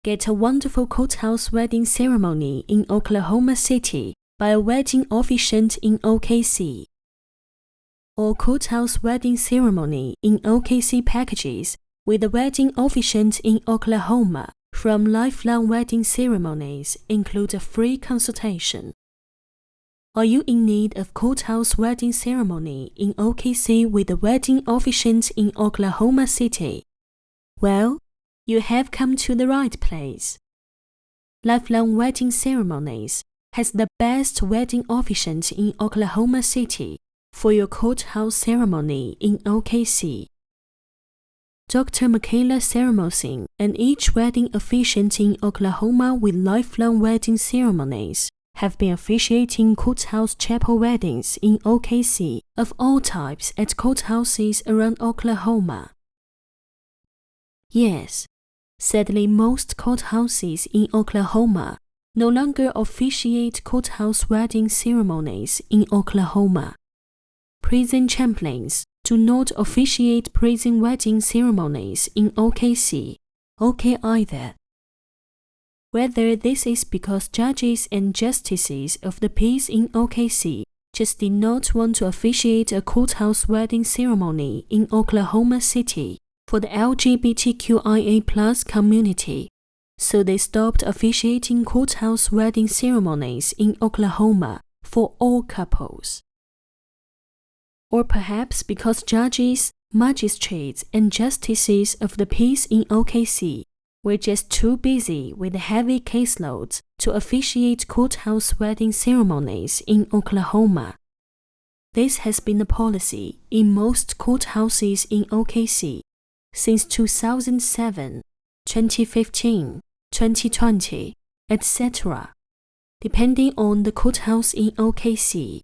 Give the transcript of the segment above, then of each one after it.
Get a wonderful courthouse wedding ceremony in Oklahoma City by a wedding officiant in OKC. Or courthouse wedding ceremony in OKC packages with a wedding officiant in Oklahoma from Lifelong Wedding Ceremonies include a free consultation. Are you in need of courthouse wedding ceremony in OKC with a wedding officiant in Oklahoma City? Well, you have come to the right place. Lifelong Wedding Ceremonies has the best wedding officiant in Oklahoma City for your courthouse ceremony in OKC. Dr. Makayla Saramosing and each wedding officiant in Oklahoma with Lifelong Wedding Ceremonies have been officiating courthouse chapel weddings in OKC of all types at courthouses around Oklahoma. Yes, sadly most courthouses in Oklahoma no longer officiate courthouse wedding ceremonies in Oklahoma. Prison chaplains do not officiate prison wedding ceremonies in OKC, either. Whether this is because judges and justices of the peace in OKC just did not want to officiate a courthouse wedding ceremony in Oklahoma City for the LGBTQIA+ community, so they stopped officiating courthouse wedding ceremonies in Oklahoma for all couples. Or perhaps because judges, magistrates, and justices of the peace in OKC were just too busy with heavy caseloads to officiate courthouse wedding ceremonies in Oklahoma. This has been the policy in most courthouses in OKC since 2007, 2015, 2020, etc., depending on the courthouse in OKC.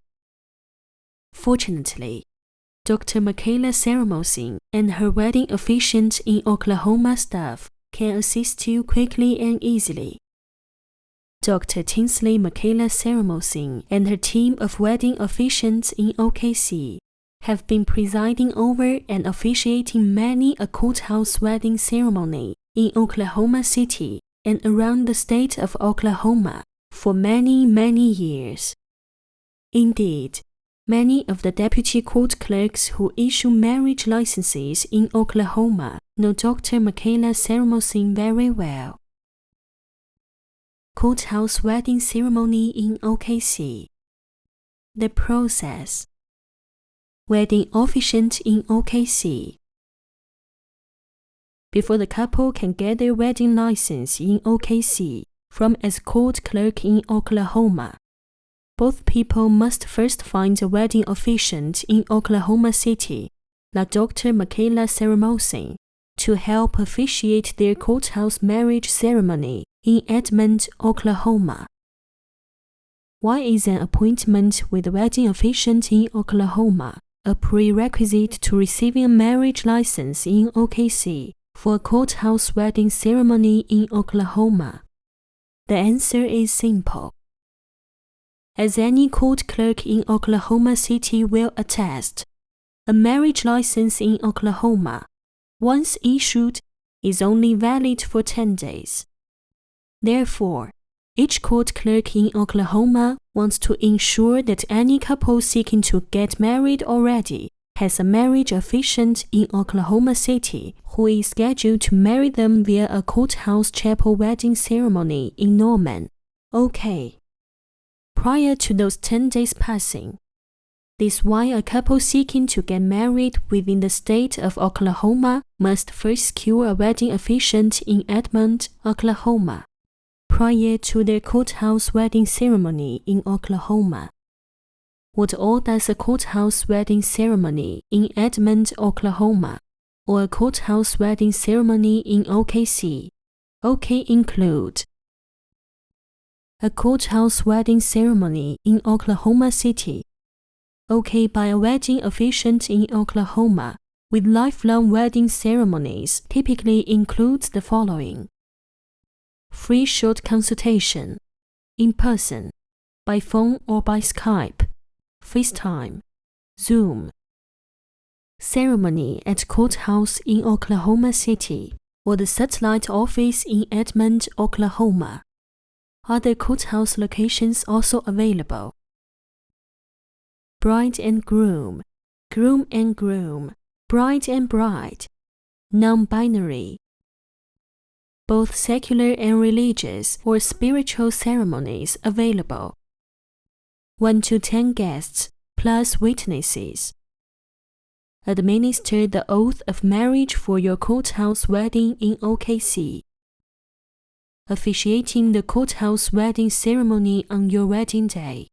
Fortunately, Dr. Makayla Saramosing and her wedding officiant in Oklahoma staff can assist you quickly and easily. Dr. Tinsley Makayla Saramosing and her team of wedding officiants in OKC have been presiding over and officiating many a courthouse wedding ceremony in Oklahoma City and around the state of Oklahoma for many, many years. Indeed, many of the deputy court clerks who issue marriage licenses in Oklahoma know Dr. Makayla Saramosing very well. Courthouse wedding ceremony in OKC. The process. Wedding officiant in OKC. Before the couple can get their wedding license in OKC from a court clerk in Oklahoma, both people must first find a wedding officiant in Oklahoma City, like Dr. Makayla Saramosing, to help officiate their courthouse marriage ceremony in Edmond, Oklahoma. Why is an appointment with a wedding officiant in Oklahoma a prerequisite to receiving a marriage license in OKC for a courthouse wedding ceremony in Oklahoma? The answer is simple. As any court clerk in Oklahoma City will attest, a marriage license in Oklahoma, once issued, is only valid for 10 days. Therefore, each court clerk in Oklahoma wants to ensure that any couple seeking to get married already has a marriage officiant in Oklahoma City who is scheduled to marry them via a courthouse chapel wedding ceremony in Norman, OK. Prior to those 10 days passing. This is why a couple seeking to get married within the state of Oklahoma must first secure a wedding officiant in Edmond, Oklahoma, prior to their courthouse wedding ceremony in Oklahoma. What all does a courthouse wedding ceremony in Edmond, Oklahoma, or a courthouse wedding ceremony in OKC, include? A courthouse wedding ceremony in Oklahoma City, by a wedding officiant in Oklahoma with Lifelong Wedding Ceremonies typically includes the following: free short consultation, in person, by phone or by Skype, FaceTime, Zoom. Ceremony at courthouse in Oklahoma City, or the satellite office in Edmond, Oklahoma. Other courthouse locations also available. Bride and groom, groom and groom, bride and bride, non-binary. Both secular and religious or spiritual ceremonies available. 1 to 10 guests plus witnesses. Administer the oath of marriage for your courthouse wedding in OKC. Officiating the courthouse wedding ceremony on your wedding day.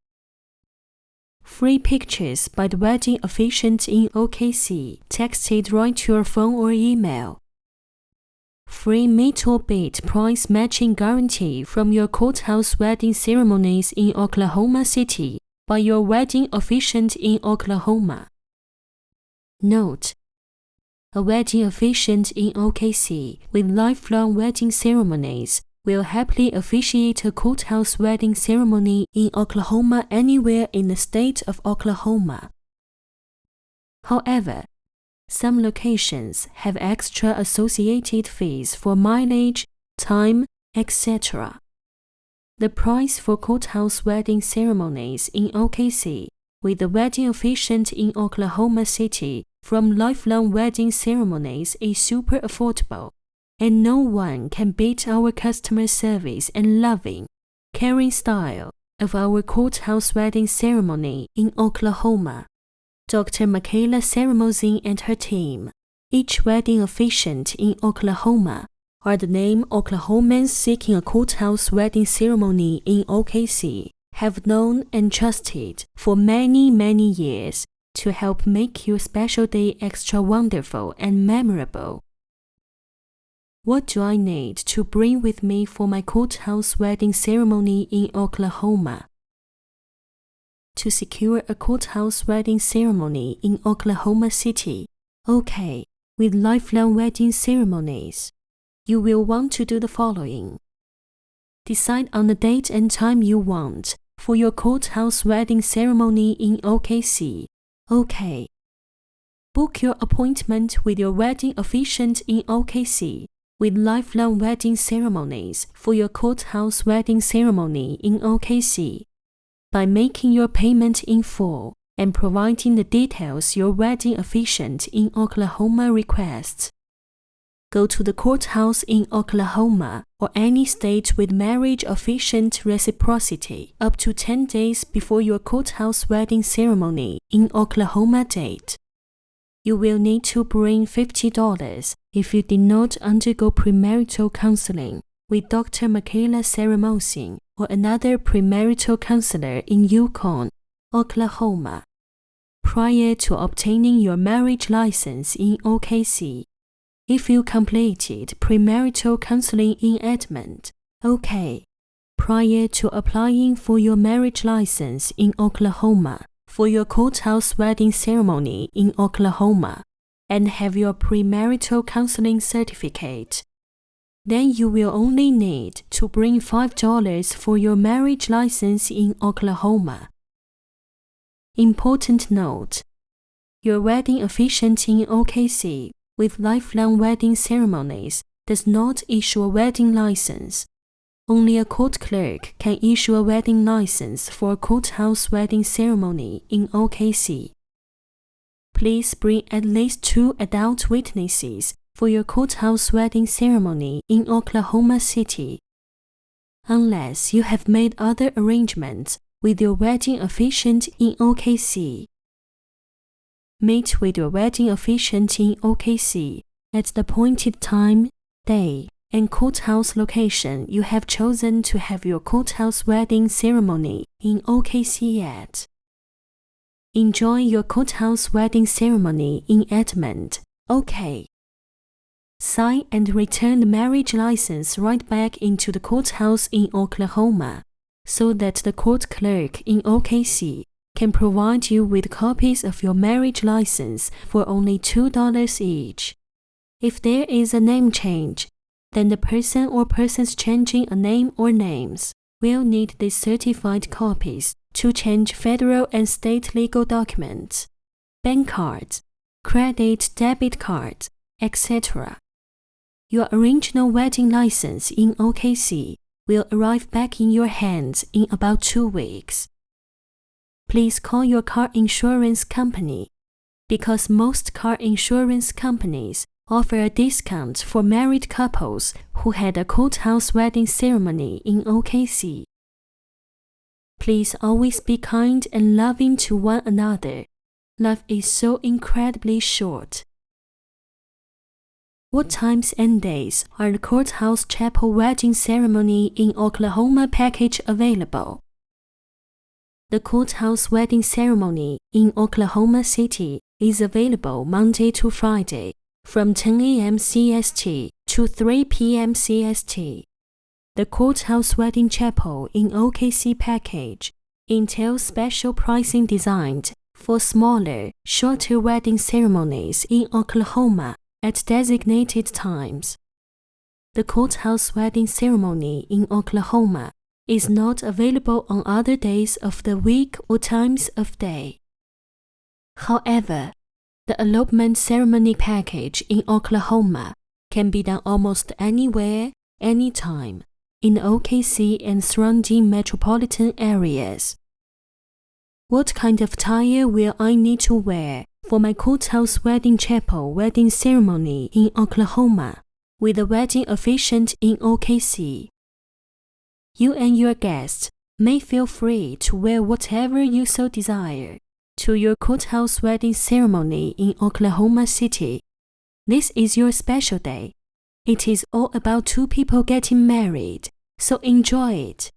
Free pictures by the wedding officiant in OKC, texted right to your phone or email. Free meet or beat price matching guarantee from your courthouse wedding ceremonies in Oklahoma City by your wedding officiant in Oklahoma. Note: a wedding officiant in OKC with Lifelong Wedding Ceremonies will happily officiate a courthouse wedding ceremony in Oklahoma anywhere in the state of Oklahoma. However, some locations have extra associated fees for mileage, time, etc. The price for courthouse wedding ceremonies in OKC with the wedding officiant in Oklahoma City from Lifelong Wedding Ceremonies is super affordable, and no one can beat our customer service and loving, caring style of our courthouse wedding ceremony in Oklahoma. Dr. Makayla Saramosing and her team, each wedding officiant in Oklahoma, are the name Oklahomans seeking a courthouse wedding ceremony in OKC have known and trusted for many, many years to help make your special day extra wonderful and memorable. What do I need to bring with me for my courthouse wedding ceremony in Oklahoma? To secure a courthouse wedding ceremony in Oklahoma City, OK, with Lifelong Wedding Ceremonies, you will want to do the following. Decide on the date and time you want for your courthouse wedding ceremony in OKC, OK. Book your appointment with your wedding officiant in OKC with Lifelong Wedding Ceremonies for your courthouse wedding ceremony in OKC by making your payment in full and providing the details your wedding officiant in Oklahoma requests. Go to the courthouse in Oklahoma or any state with marriage officiant reciprocity up to 10 days before your courthouse wedding ceremony in Oklahoma date. You will need to bring $50 if you did not undergo premarital counseling with Dr. Makayla Saramosing or another premarital counselor in Yukon, Oklahoma, prior to obtaining your marriage license in OKC. If you completed premarital counseling in Edmond, OK, prior to applying for your marriage license in Oklahoma for your courthouse wedding ceremony in Oklahoma, and have your premarital counseling certificate, then you will only need to bring $5 for your marriage license in Oklahoma. Important note: your wedding officiant in OKC with Lifelong Wedding Ceremonies does not issue a wedding license. Only a court clerk can issue a wedding license for a courthouse wedding ceremony in OKC. Please bring at least 2 adult witnesses for your courthouse wedding ceremony in Oklahoma City. Unless you have made other arrangements with your wedding officiant in OKC. Meet with your wedding officiant in OKC at the appointed time, day, and courthouse location you have chosen to have your courthouse wedding ceremony in OKC at. Enjoy your courthouse wedding ceremony in Edmond, OK. Sign and return the marriage license right back into the courthouse in Oklahoma so that the court clerk in OKC can provide you with copies of your marriage license for only $2 each. If there is a name change, then the person or persons changing a name or names will need the certified copies to change federal and state legal documents, bank cards, credit debit cards, etc. Your original wedding license in OKC will arrive back in your hands in about 2 weeks. Please call your car insurance company because most car insurance companies offer a discount for married couples who had a courthouse wedding ceremony in OKC. Please always be kind and loving to one another. Life is so incredibly short. What times and days are the Courthouse Chapel Wedding Ceremony in Oklahoma package available? The Courthouse Wedding Ceremony in Oklahoma City is available Monday to Friday from 10 a.m. CST to 3 p.m. CST. The Courthouse Wedding Chapel in OKC package entails special pricing designed for smaller, shorter wedding ceremonies in Oklahoma at designated times. The Courthouse Wedding Ceremony in Oklahoma is not available on other days of the week or times of day. However, the elopement ceremony package in Oklahoma can be done almost anywhere, anytime, in the OKC and surrounding metropolitan areas. What kind of attire will I need to wear for my Courthouse Wedding Chapel wedding ceremony in Oklahoma with a wedding officiant in OKC? You and your guests may feel free to wear whatever you so desire to your Courthouse Wedding Ceremony in Oklahoma City. This is your special day. It is all about 2 people getting married, so enjoy it.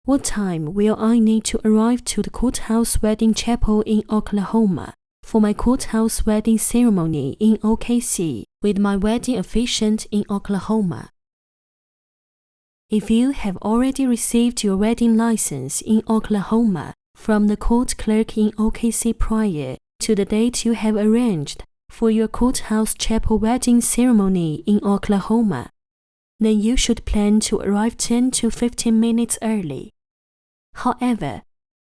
What time will I need to arrive to the Courthouse Wedding Chapel in Oklahoma for my Courthouse Wedding Ceremony in OKC with my wedding officiant in Oklahoma? If you have already received your wedding license in Oklahoma from the court clerk in OKC prior to the date you have arranged for your Courthouse Chapel wedding ceremony in Oklahoma, then you should plan to arrive 10 to 15 minutes early. However,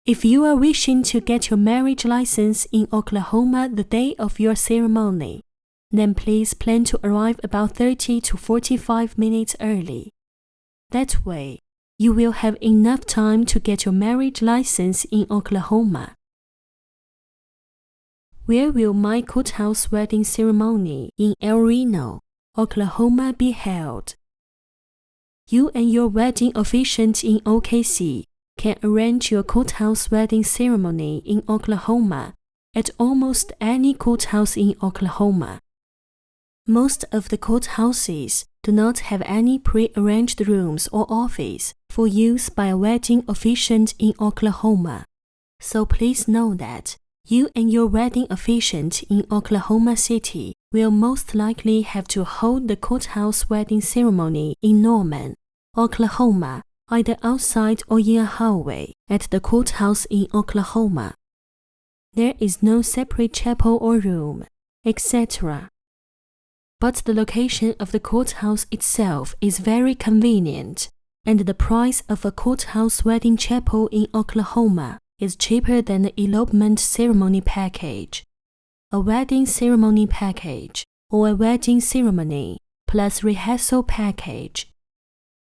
if you are wishing to get your marriage license in Oklahoma the day of your ceremony, then please plan to arrive about 30 to 45 minutes early. That way, you will have enough time to get your marriage license in Oklahoma. Where will my Courthouse Wedding Ceremony in El Reno, Oklahoma be held? You and your wedding officiant in OKC can arrange your Courthouse Wedding Ceremony in Oklahoma at almost any courthouse in Oklahoma. Most of the courthouses do not have any pre-arranged rooms or office for use by a wedding officiant in Oklahoma. So please know that you and your wedding officiant in Oklahoma City will most likely have to hold the Courthouse Wedding Ceremony in Norman, Oklahoma, either outside or in a hallway at the courthouse in Oklahoma. There is no separate chapel or room, etc. But the location of the courthouse itself is very convenient, and the price of a courthouse wedding chapel in Oklahoma is cheaper than the elopement ceremony package. A wedding ceremony package or a wedding ceremony plus rehearsal package